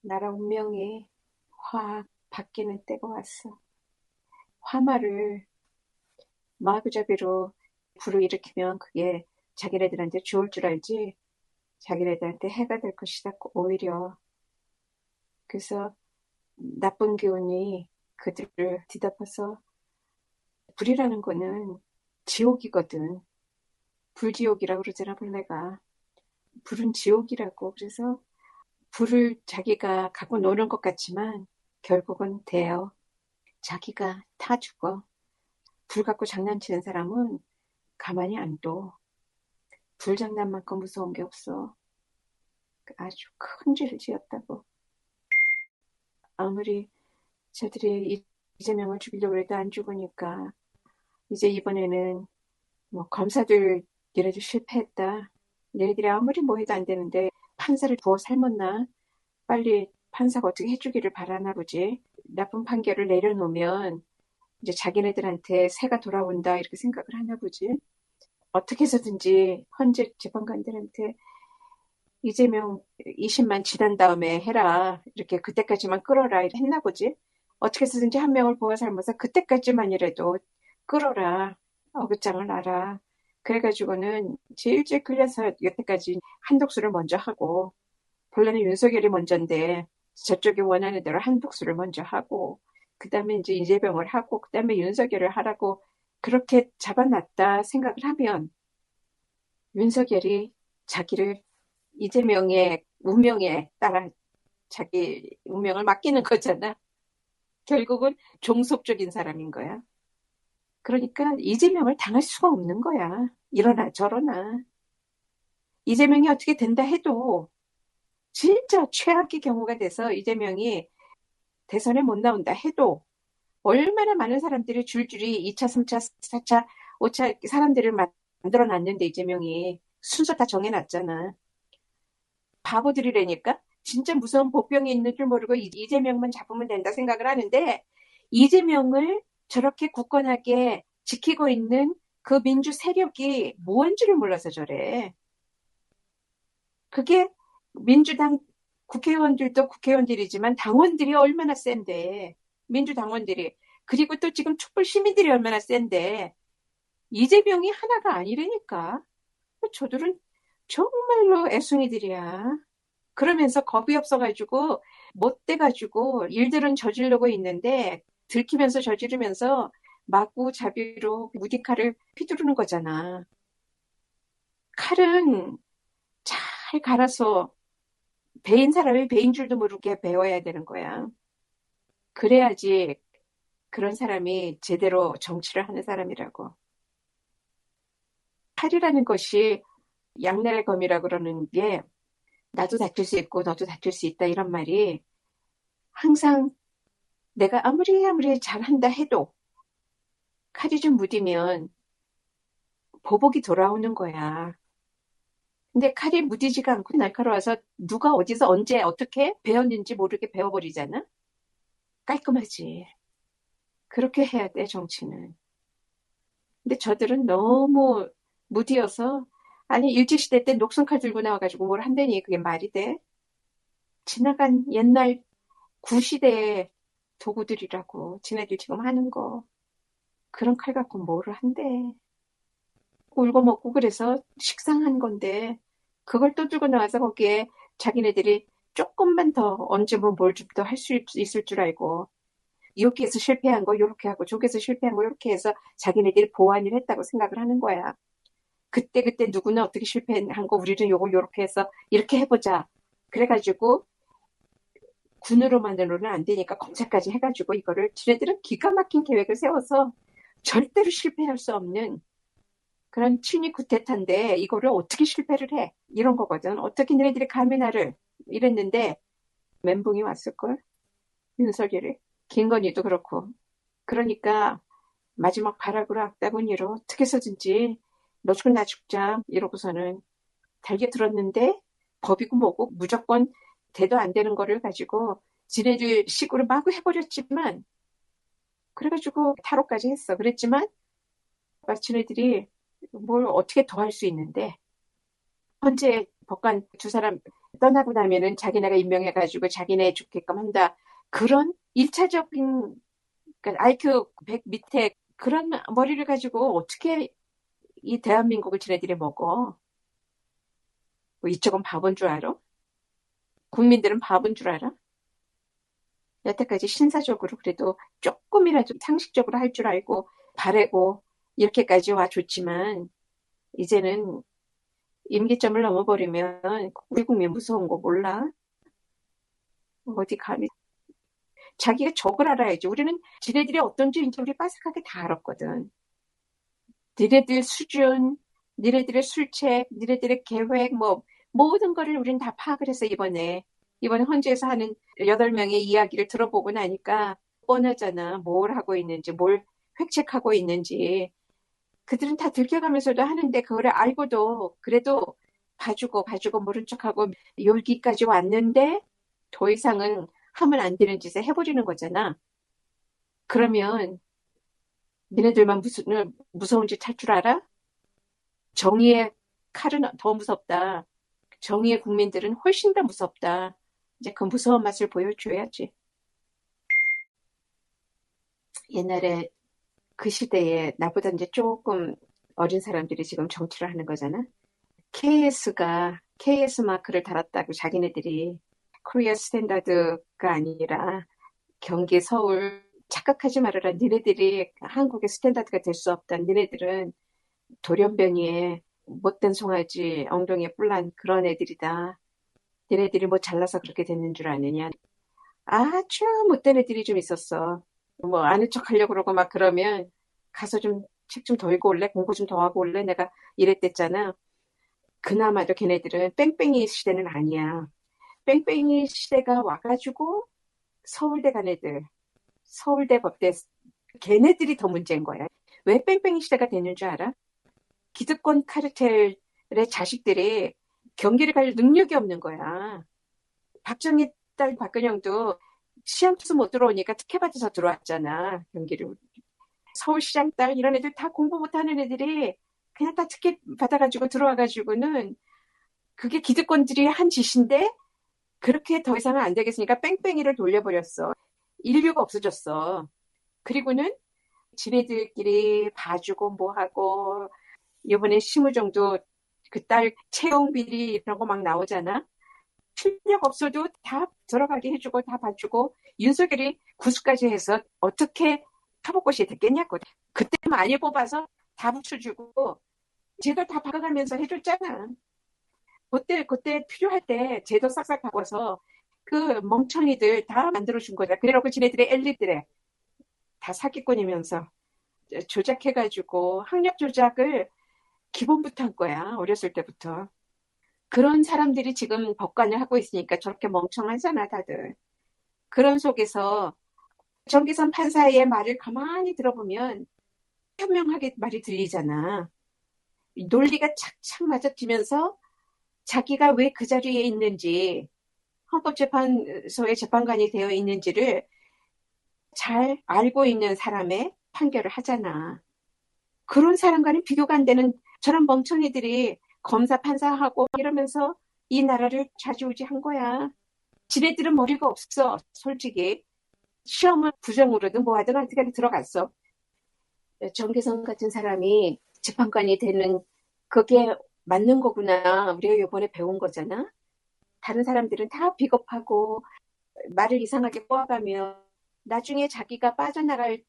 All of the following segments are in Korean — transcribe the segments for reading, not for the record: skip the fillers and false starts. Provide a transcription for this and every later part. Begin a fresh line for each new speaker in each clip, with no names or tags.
나라 운명이 확 바뀌는 때가 왔어. 화마를 마구잡이로 불을 일으키면 그게 자기네들한테 좋을 줄 알지, 자기네들한테 해가 될 것이다. 오히려. 그래서 나쁜 기운이 그들을 뒤덮어서, 불이라는 거는 지옥이거든. 불지옥이라고 그러잖아, 본래가. 불은 지옥이라고. 그래서 불을 자기가 갖고 노는 것 같지만 결국은 데요. 자기가 타 죽어. 불 갖고 장난치는 사람은 가만히 안 둬. 불장난만큼 무서운 게 없어. 아주 큰 죄를 지었다고. 아무리 저들이 이재명을 죽이려고 해도 안 죽으니까 이제 이번에는 뭐 검사들 얘네들 실패했다. 얘네들이 아무리 뭐 해도 안 되는데 판사를 부어 삶았나? 빨리 판사가 어떻게 해주기를 바라나 보지. 나쁜 판결을 내려놓으면 이제 자기네들한테 새가 돌아온다 이렇게 생각을 하나 보지. 어떻게 해서든지 헌재 재판관들한테 이재명 20만 지난 다음에 해라. 이렇게 그때까지만 끌어라. 했나 보지. 어떻게 해서든지 한 명을 보아 삶아서 그때까지만이라도 끌어라. 어긋장을 놔라. 그래가지고는 제일 일찍 끌려서 여태까지 한독수를 먼저 하고, 본래는 윤석열이 먼저인데 저쪽이 원하는 대로 한독수를 먼저 하고, 그 다음에 이제 이재명을 하고, 그 다음에 윤석열을 하라고 그렇게 잡아놨다 생각을 하면 윤석열이 자기를 이재명의 운명에 따라 자기 운명을 맡기는 거잖아. 결국은 종속적인 사람인 거야. 그러니까 이재명을 당할 수가 없는 거야. 이러나 저러나. 이재명이 어떻게 된다 해도 진짜 최악의 경우가 돼서 이재명이 대선에 못 나온다 해도 얼마나 많은 사람들이 줄줄이 2차, 3차, 4차, 5차 사람들을 만들어 놨는데 이재명이 순서 다 정해놨잖아. 바보들이라니까? 진짜 무서운 복병이 있는 줄 모르고 이재명만 잡으면 된다 생각을 하는데 이재명을 저렇게 굳건하게 지키고 있는 그 민주 세력이 뭔지를 몰라서 저래. 그게 민주당 국회의원들도 국회의원들이지만 당원들이 얼마나 센데, 민주당원들이. 그리고 또 지금 촛불 시민들이 얼마나 센데 이재명이 하나가 아니라니까. 저들은 정말로 애송이들이야. 그러면서 겁이 없어가지고 못 돼가지고 일들은 저지르고 있는데 들키면서 저지르면서 마구잡이로 무디칼을 휘두르는 거잖아. 칼은 잘 갈아서 배인 사람이 배인 줄도 모르게 배워야 되는 거야. 그래야지 그런 사람이 제대로 정치를 하는 사람이라고. 칼이라는 것이 양날의 검이라 그러는 게 나도 다칠 수 있고 너도 다칠 수 있다 이런 말이 항상 내가 아무리 잘한다 해도 칼이 좀 무디면 보복이 돌아오는 거야. 근데 칼이 무디지가 않고 날카로워서 누가 어디서 언제 어떻게 배웠는지 모르게 배워버리잖아? 깔끔하지. 그렇게 해야 돼, 정치는. 근데 저들은 너무 무디어서, 아니, 일제시대 때 녹슨칼 들고 나와가지고 뭘 한다니, 그게 말이 돼? 지나간 옛날 구시대의 도구들이라고, 지네들 지금 하는 거. 그런 칼 갖고 뭐를 한대. 울고 먹고 그래서 식상한 건데 그걸 또 들고 나와서 거기에 자기네들이 조금만 더 얹으면 뭘 좀 더 할 수 있을 줄 알고 이렇게 해서 실패한 거 이렇게 하고 저기서 실패한 거 이렇게 해서 자기네들이 보완을 했다고 생각을 하는 거야. 그때 누구는 어떻게 실패한 거 우리는 요걸 이렇게 해서 이렇게 해보자. 그래가지고 군으로만으로는 안 되니까 검찰까지 해가지고 이거를 지네들은 기가 막힌 계획을 세워서 절대로 실패할 수 없는 그런 친위 쿠데타인데 이거를 어떻게 실패를 해? 이런 거거든. 어떻게 너희들이 감히 나를 이랬는데 멘붕이 왔을걸? 윤석열이. 김건희도 그렇고. 그러니까 마지막 발악으로 악다구니로 어떻게 해서든지 너 죽고 나 죽자 이러고서는 달게 들었는데 법이고 뭐고 무조건 대도 안 되는 거를 가지고 지네들 식으로 마구 해버렸지만 그래가지고 탈옥까지 했어. 그랬지만 지네들이 뭘 어떻게 더 할 수 있는데 현재 법관 두 사람 떠나고 나면은 자기네가 임명해가지고 자기네 좋게끔 한다. 그런 일차적인 그러니까 IQ 100 밑에 그런 머리를 가지고 어떻게 이 대한민국을 지네들이 먹어? 뭐 이쪽은 바본 줄 알아? 국민들은 바본 줄 알아? 여태까지 신사적으로 그래도 조금이라도 상식적으로 할 줄 알고 바래고 이렇게까지 와줬지만 이제는 임기점을 넘어버리면 우리 국민 무서운 거 몰라? 어디 감히 자기가 적을 알아야지. 우리는 지네들이 어떤 죄인지 우리 빠삭하게 다 알았거든. 니네들 수준, 니네들의 술책, 니네들의 계획, 뭐 모든 거를 우린 다 파악을 했어 이번에 헌재에서 하는 8명의 이야기를 들어보고 나니까 뻔하잖아. 뭘 하고 있는지, 뭘 획책하고 있는지. 그들은 다 들켜가면서도 하는데 그거를 알고도 그래도 봐주고 모른 척하고 여기까지 왔는데 더 이상은 하면 안 되는 짓을 해버리는 거잖아. 그러면 니네들만 무슨 무서운 짓 할 줄 알아? 정의의 칼은 더 무섭다. 정의의 국민들은 훨씬 더 무섭다. 이제 그 무서운 맛을 보여줘야지. 옛날에 그 시대에 나보다 이제 조금 어린 사람들이 지금 정치를 하는 거잖아. KS 마크를 달았다고 자기네들이 코리아 스탠다드가 아니라 경기 서울 착각하지 말아라. 니네들이 한국의 스탠다드가 될 수 없다. 니네들은 돌연변이에 못된 송아지 엉덩이에 뿔난 그런 애들이다. 니네들이 뭐 잘나서 그렇게 됐는 줄 아느냐. 아주 못된 애들이 좀 있었어. 뭐 아는 척 하려고 그러고 막 그러면 가서 좀 책 좀 더 읽고 올래? 공부 좀 더 하고 올래? 내가 이랬댔잖아. 그나마도 걔네들은 뺑뺑이 시대는 아니야. 뺑뺑이 시대가 와가지고 서울대 간 애들, 서울대 법대, 걔네들이 더 문제인 거야. 왜 뺑뺑이 시대가 되는 줄 알아? 기득권 카르텔의 자식들이 경기를 갈 능력이 없는 거야. 박정희 딸 박근영도 시향투수 못 들어오니까 특혜받아서 들어왔잖아. 경기를. 서울시장 딸 이런 애들 다 공부 못하는 애들이 그냥 다 특혜 받아가지고 들어와가지고는 그게 기득권들이 한 짓인데 그렇게 더 이상은 안 되겠으니까 뺑뺑이를 돌려버렸어. 인류가 없어졌어. 그리고는 지네들끼리 봐주고 뭐하고 이번에 심우정도 그 딸 채용 비리 이런 거 막 나오잖아. 실력 없어도 다 들어가게 해주고 다 봐주고 윤석열이 구수까지 해서 어떻게 타복꽃이 됐겠냐고. 그때 많이 뽑아서 다 붙여주고 제도 다 바꿔가면서 해줬잖아. 그때 필요할 때 제도 싹싹 바꿔서 그 멍청이들 다 만들어준 거다. 그래놓고 지네들의 엘리트래. 다 사기꾼이면서 조작해가지고 학력 조작을 기본부터 한 거야. 어렸을 때부터. 그런 사람들이 지금 법관을 하고 있으니까 저렇게 멍청하잖아, 다들. 그런 속에서 정기선 판사의 말을 가만히 들어보면 현명하게 말이 들리잖아. 논리가 착착 맞아지면서 자기가 왜 그 자리에 있는지, 헌법재판소의 재판관이 되어 있는지를 잘 알고 있는 사람의 판결을 하잖아. 그런 사람과는 비교가 안 되는 저런 멍청이들이 검사 판사하고 이러면서 이 나라를 좌지우지한 거야. 지네들은 머리가 없어, 솔직히. 시험은 부정으로든 뭐하든 어떻게 들어갔어. 정계성 같은 사람이 재판관이 되는 그게 맞는 거구나. 우리가 이번에 배운 거잖아. 다른 사람들은 다 비겁하고 말을 이상하게 꼬아가며 나중에 자기가 빠져나갈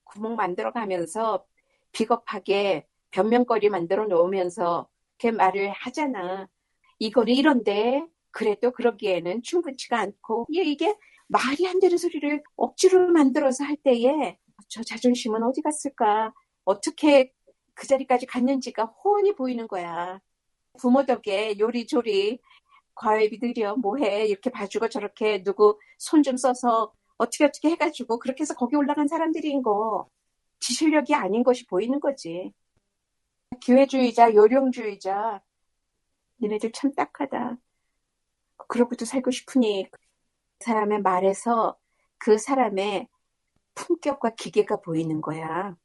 구멍 만들어가면서 비겁하게 변명거리 만들어 놓으면서 그 말을 하잖아. 이거는 이런데 그래도 그러기에는 충분치가 않고 이게 말이 안 되는 소리를 억지로 만들어서 할 때에 저 자존심은 어디 갔을까? 어떻게 그 자리까지 갔는지가 훤히 보이는 거야. 부모 덕에 요리조리 과외비 들여 뭐해 이렇게 봐주고 저렇게 누구 손 좀 써서 어떻게 해가지고 그렇게 해서 거기 올라간 사람들인 거 지 실력이 아닌 것이 보이는 거지. 기회주의자, 요령주의자 니네들 참 딱하다. 그러고도 살고 싶으니 그 사람의 말에서 그 사람의 품격과 기계가 보이는 거야.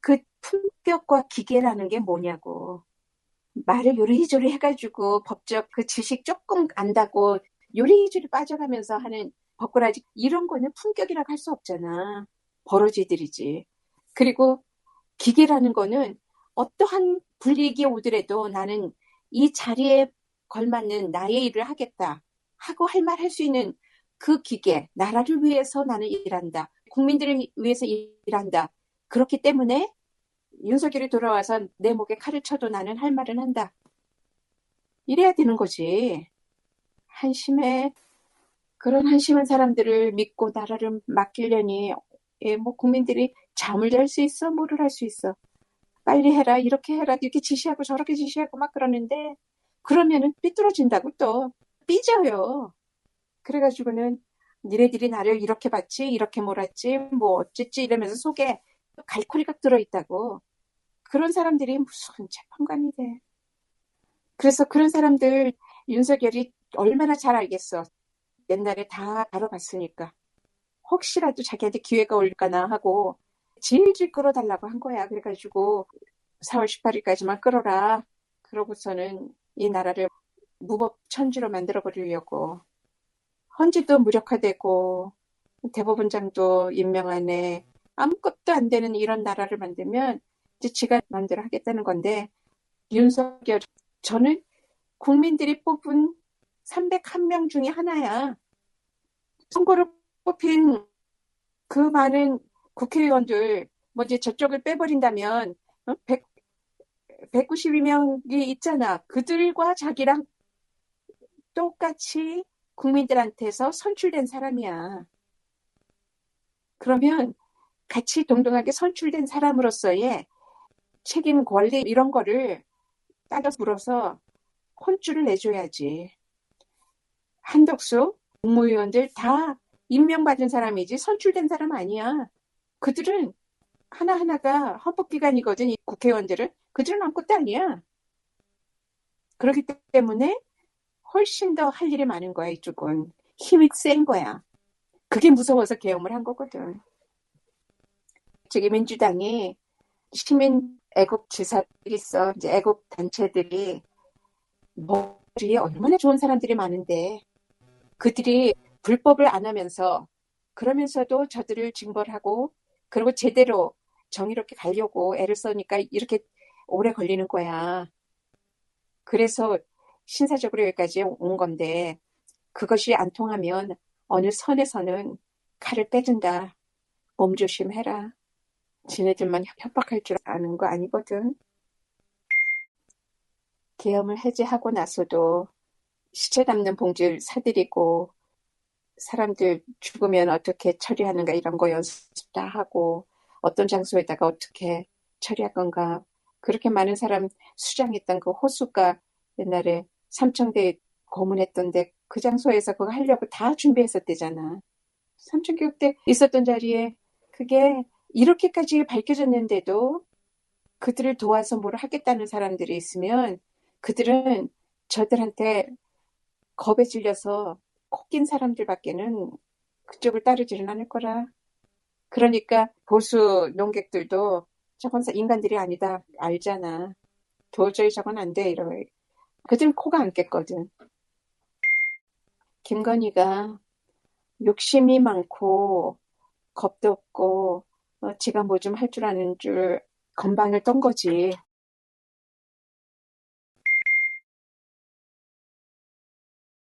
그 품격과 기계라는 게 뭐냐고. 말을 요리조리 해가지고 법적 그 지식 조금 안다고 요리조리 빠져가면서 하는 법꾸라지 이런 거는 품격이라고 할 수 없잖아. 버러지들이지. 그리고 기계라는 거는 어떠한 불이익이 오더라도 나는 이 자리에 걸맞는 나의 일을 하겠다 하고 할 말 할 수 있는 그 기계, 나라를 위해서 나는 일한다. 국민들을 위해서 일한다. 그렇기 때문에 윤석열이 돌아와서 내 목에 칼을 쳐도 나는 할 말은 한다. 이래야 되는 거지. 한심해. 그런 한심한 사람들을 믿고 나라를 맡기려니 뭐 국민들이 잠을 잘 수 있어? 뭐를 할 수 있어? 빨리 해라, 이렇게 해라, 이렇게 지시하고 저렇게 지시하고 막 그러는데 그러면은 삐뚤어진다고 또 삐져요. 그래가지고는 니네들이 나를 이렇게 봤지, 이렇게 몰았지, 뭐 어쨌지 이러면서 속에 갈코리가 들어있다고. 그런 사람들이 무슨 재판관이 돼. 그래서 그런 사람들 윤석열이 얼마나 잘 알겠어. 옛날에 다 다뤄봤으니까. 혹시라도 자기한테 기회가 올까나 하고 질질 끌어달라고 한 거야. 그래가지고 4월 18일까지만 끌어라. 그러고서는 이 나라를 무법천지로 만들어버리려고. 헌지도 무력화되고 대법원장도 임명하네. 아무것도 안 되는 이런 나라를 만들면 이제 지가 마음대로 하겠다는 건데 윤석열 저는 국민들이 뽑은 301명 중에 하나야. 선거로 뽑힌 그 많은 국회의원들 뭐 이제 저쪽을 빼버린다면 192명이 있잖아. 그들과 자기랑 똑같이 국민들한테서 선출된 사람이야. 그러면 같이 동등하게 선출된 사람으로서의 책임, 권리 이런 거를 따져서 물어서 혼쭐을 내줘야지. 한덕수, 국무위원들 다 임명받은 사람이지 선출된 사람 아니야. 그들은 하나하나가 헌법기관이거든, 이 국회의원들은. 그들은 아무것도 아니야. 그렇기 때문에 훨씬 더 할 일이 많은 거야, 이쪽은. 힘이 센 거야. 그게 무서워서 계엄을 한 거거든. 저기 민주당이 시민 애국 지사들이 있어. 이제 애국 단체들이 머리에 얼마나 좋은 사람들이 많은데 그들이 불법을 안 하면서 그러면서도 저들을 징벌하고 그리고 제대로 정의롭게 가려고 애를 써니까 이렇게 오래 걸리는 거야. 그래서 신사적으로 여기까지 온 건데 그것이 안 통하면 어느 선에서는 칼을 빼준다. 몸조심해라. 지네들만 협박할 줄 아는 거 아니거든. 계엄을 해제하고 나서도 시체 담는 봉지를 사들이고 사람들 죽으면 어떻게 처리하는가 이런 거 연습 다 하고 어떤 장소에다가 어떻게 처리할 건가. 그렇게 많은 사람 수장했던 그 호수가 옛날에 삼청대 고문했던데 그 장소에서 그거 하려고 다 준비했었대잖아. 삼청교육 때 있었던 자리에 그게 이렇게까지 밝혀졌는데도 그들을 도와서 뭘 하겠다는 사람들이 있으면 그들은 저들한테 겁에 질려서 코낀 사람들밖에는 그쪽을 따르지는 않을 거라. 그러니까 보수 농객들도 저건 인간들이 아니다 알잖아. 도저히 저건 안 돼 이러면 그들은 코가 안 깼거든. 김건희가 욕심이 많고 겁도 없고 지가 뭐 좀 할 줄 아는 줄 건방을 떤 거지.